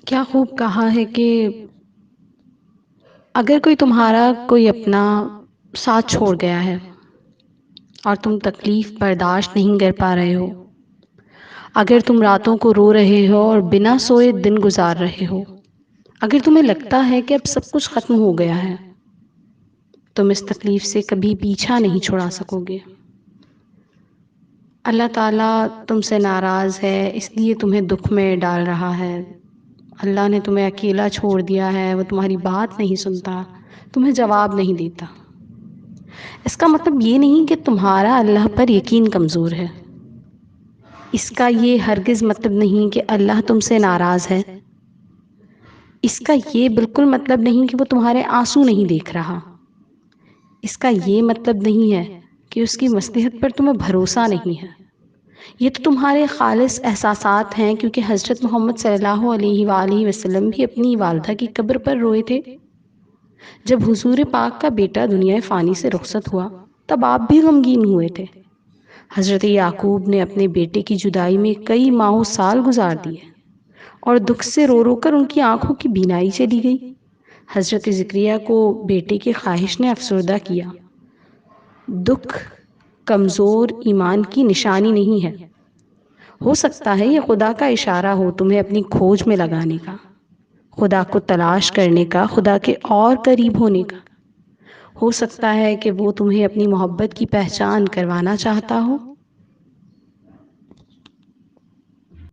کیا خوب کہا ہے کہ اگر کوئی اپنا ساتھ چھوڑ گیا ہے اور تم تکلیف برداشت نہیں کر پا رہے ہو، اگر تم راتوں کو رو رہے ہو اور بنا سوئے دن گزار رہے ہو، اگر تمہیں لگتا ہے کہ اب سب کچھ ختم ہو گیا ہے، تم اس تکلیف سے کبھی پیچھا نہیں چھڑا سکو گے۔ اللہ تعالیٰ تم سے ناراض ہے، اس لیے تمہیں دکھ میں ڈال رہا ہے۔ اللہ نے تمہیں اکیلا چھوڑ دیا ہے، وہ تمہاری بات نہیں سنتا، تمہیں جواب نہیں دیتا۔ اس کا مطلب یہ نہیں کہ تمہارا اللہ پر یقین کمزور ہے۔ اس کا یہ ہرگز مطلب نہیں کہ اللہ تم سے ناراض ہے۔ اس کا یہ بالکل مطلب نہیں کہ وہ تمہارے آنسو نہیں دیکھ رہا۔ اس کا یہ مطلب نہیں ہے کہ اس کی مصلحت پر تمہیں بھروسہ نہیں ہے۔ یہ تو تمہارے خالص احساسات ہیں، کیونکہ حضرت محمد صلی اللہ علیہ وآلہ وسلم بھی اپنی والدہ کی قبر پر روئے تھے۔ جب حضور پاک کا بیٹا دنیا فانی سے رخصت ہوا، تب آپ بھی غمگین ہوئے تھے۔ حضرت یعقوب نے اپنے بیٹے کی جدائی میں کئی ماہ و سال گزار دیے، اور دکھ سے رو رو کر ان کی آنکھوں کی بینائی چلی گئی۔ حضرت زکریا کو بیٹے کی خواہش نے افسردہ کیا۔ دکھ کمزور ایمان کی نشانی نہیں ہے۔ ہو سکتا ہے یہ خدا کا اشارہ ہو تمہیں اپنی کھوج میں لگانے کا، خدا کو تلاش کرنے کا، خدا کے اور قریب ہونے کا۔ ہو سکتا ہے کہ وہ تمہیں اپنی محبت کی پہچان کروانا چاہتا ہو،